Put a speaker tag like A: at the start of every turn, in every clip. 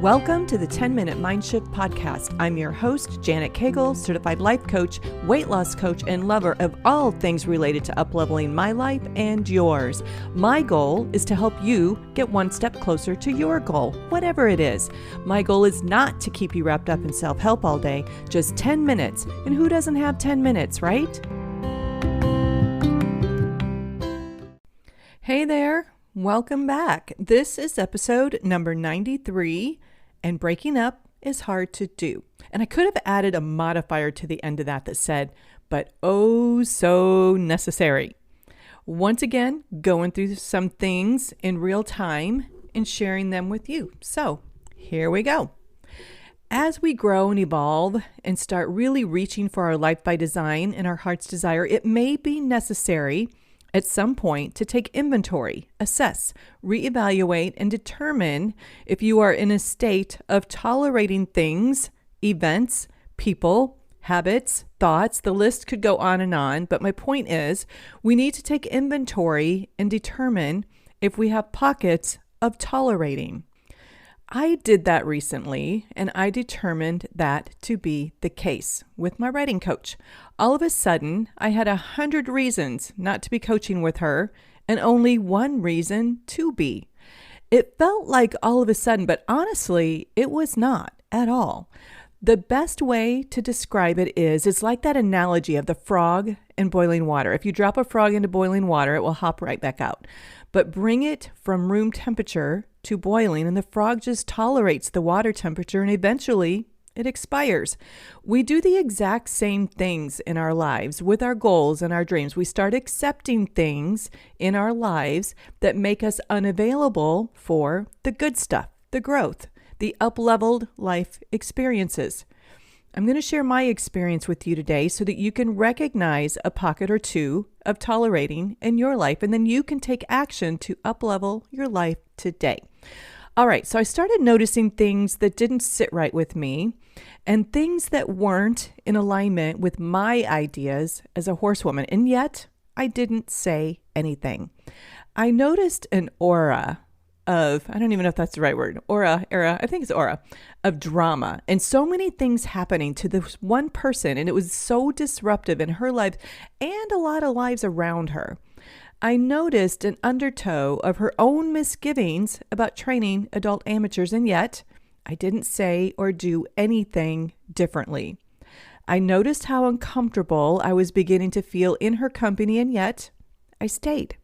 A: Welcome to the 10-Minute Mind Shift Podcast. I'm your host, Janet Cagle, certified life coach, weight loss coach, and lover of all things related to upleveling my life and yours. My goal is to help you get one step closer to your goal, whatever it is. My goal is not to keep you wrapped up in self-help all day, just 10 minutes. And who doesn't have 10 minutes, right? Hey there. Welcome back. This is episode number 93, and breaking up is hard to do. And I could have added a modifier to the end of that said, but oh so necessary. Once again, going through some things in real time and sharing them with you. So here we go. As we grow and evolve and start really reaching for our life by design and our heart's desire, it may be necessary at some point to take inventory, assess, reevaluate, and determine if you are in a state of tolerating things, events, people, habits, thoughts. The list could go on, but my point is we need to take inventory and determine if we have pockets of tolerating. I did that recently, and I determined that to be the case with my writing coach. All of a sudden, I had 100 reasons not to be coaching with her and only one reason to be. It felt like all of a sudden, but honestly, it was not at all. The best way to describe it is, it's like that analogy of the frog and boiling water. If you drop a frog into boiling water, it will hop right back out. But bring it from room temperature to boiling, and the frog just tolerates the water temperature, and eventually it expires. We do the exact same things in our lives with our goals and our dreams. We start accepting things in our lives that make us unavailable for the good stuff, the growth, the up-leveled life experiences. I'm going to share my experience with you today so that you can recognize a pocket or two of tolerating in your life, and then you can take action to up-level your life today. All right, so I started noticing things that didn't sit right with me and things that weren't in alignment with my ideas as a horsewoman, and yet I didn't say anything. I noticed an aura of, I don't even know if that's the right word, I think it's aura, of drama and so many things happening to this one person, and it was so disruptive in her life and a lot of lives around her. I noticed an undertow of her own misgivings about training adult amateurs, and yet I didn't say or do anything differently. I noticed how uncomfortable I was beginning to feel in her company, and yet I stayed.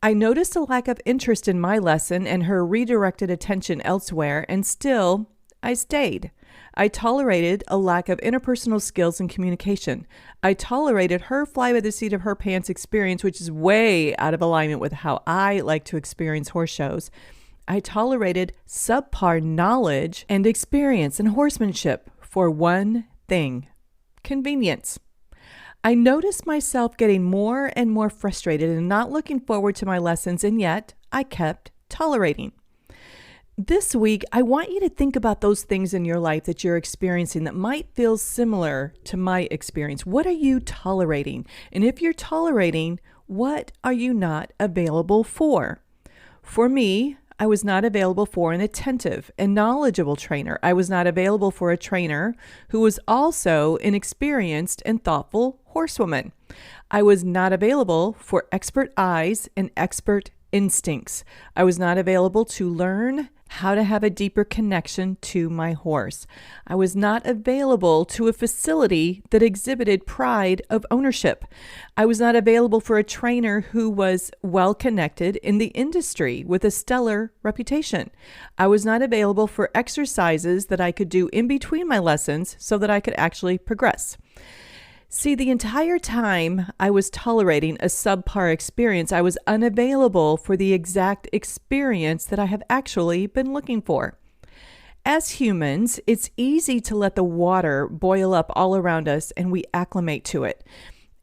A: I noticed a lack of interest in my lesson and her redirected attention elsewhere, and still I stayed. I tolerated a lack of interpersonal skills and communication. I tolerated her fly by the seat of her pants experience, which is way out of alignment with how I like to experience horse shows. I tolerated subpar knowledge and experience and horsemanship for one thing: convenience. I noticed myself getting more and more frustrated and not looking forward to my lessons, and yet I kept tolerating. This week, I want you to think about those things in your life that you're experiencing that might feel similar to my experience. What are you tolerating? And if you're tolerating, what are you not available for? For me, I was not available for an attentive and knowledgeable trainer. I was not available for a trainer who was also an experienced and thoughtful horsewoman. I was not available for expert eyes and expert instincts. I was not available to learn how to have a deeper connection to my horse. I was not available to a facility that exhibited pride of ownership. I was not available for a trainer who was well connected in the industry with a stellar reputation. I was not available for exercises that I could do in between my lessons so that I could actually progress. See, the entire time I was tolerating a subpar experience, I was unavailable for the exact experience that I have actually been looking for. As humans, it's easy to let the water boil up all around us and we acclimate to it.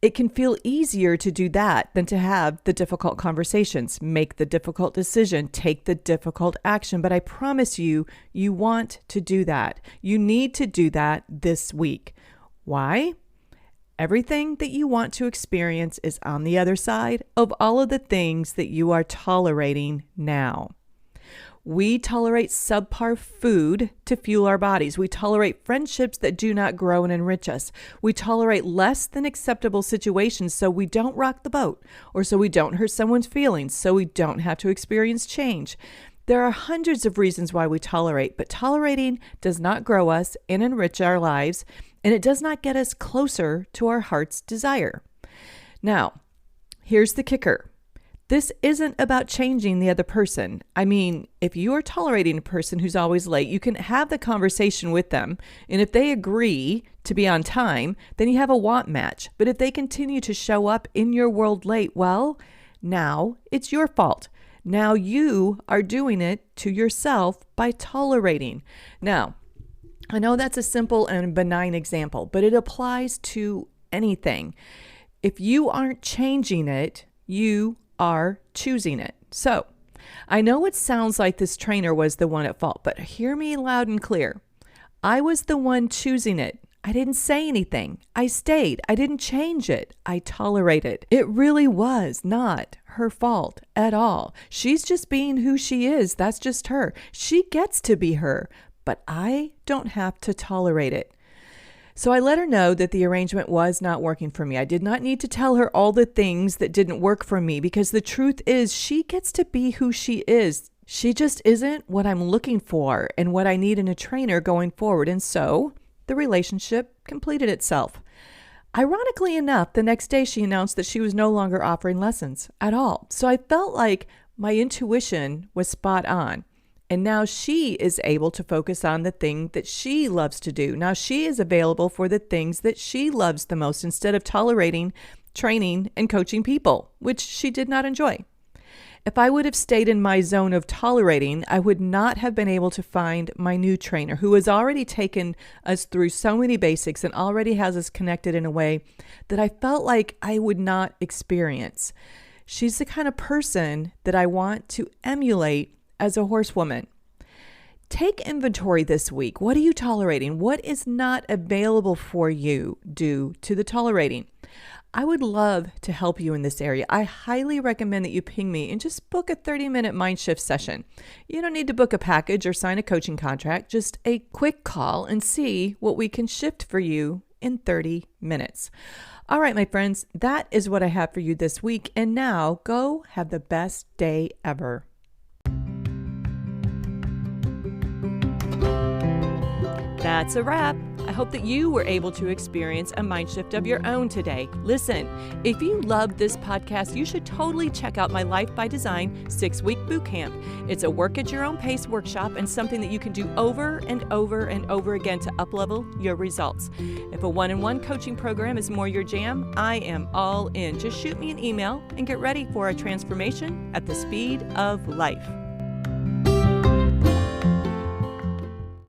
A: It can feel easier to do that than to have the difficult conversations, make the difficult decision, take the difficult action. But I promise you, you want to do that. You need to do that this week. Why? Everything that you want to experience is on the other side of all of the things that you are tolerating now. We tolerate subpar food to fuel our bodies. We tolerate friendships that do not grow and enrich us. We tolerate less than acceptable situations so we don't rock the boat, or so we don't hurt someone's feelings, so we don't have to experience change. There are hundreds of reasons why we tolerate, but tolerating does not grow us and enrich our lives, and it does not get us closer to our heart's desire. Now, here's the kicker. This isn't about changing the other person. I mean, if you are tolerating a person who's always late, you can have the conversation with them, and if they agree to be on time, then you have a want match. But if they continue to show up in your world late, well, now it's your fault. Now you are doing it to yourself by tolerating. Now, I know that's a simple and benign example, but it applies to anything. If you aren't changing it, you are choosing it. So, I know it sounds like this trainer was the one at fault, but hear me loud and clear. I was the one choosing it. I didn't say anything. I stayed. I didn't change it. I tolerated. It really was not her fault at all. She's just being who she is. That's just her. She gets to be her, but I don't have to tolerate it. So I let her know that the arrangement was not working for me. I did not need to tell her all the things that didn't work for me because the truth is she gets to be who she is. She just isn't what I'm looking for and what I need in a trainer going forward. And so the relationship completed itself. Ironically enough, the next day she announced that she was no longer offering lessons at all. So I felt like my intuition was spot on. And now she is able to focus on the thing that she loves to do. Now she is available for the things that she loves the most instead of tolerating, training, and coaching people, which she did not enjoy. If I would have stayed in my zone of tolerating, I would not have been able to find my new trainer who has already taken us through so many basics and already has us connected in a way that I felt like I would not experience. She's the kind of person that I want to emulate as a horsewoman. Take inventory this week. What are you tolerating? What is not available for you due to the tolerating? I would love to help you in this area. I highly recommend that you ping me and just book a 30-minute mind shift session. You don't need to book a package or sign a coaching contract, just a quick call and see what we can shift for you in 30 minutes. All right, my friends, that is what I have for you this week. And now go have the best day ever. That's a wrap. I hope that you were able to experience a mind shift of your own today. Listen, if you loved this podcast, you should totally check out my Life by Design 6-week bootcamp. It's a work at your own pace workshop and something that you can do over and over and over again to uplevel your results. If a one-on-one coaching program is more your jam, I am all in. Just shoot me an email and get ready for a transformation at the speed of life.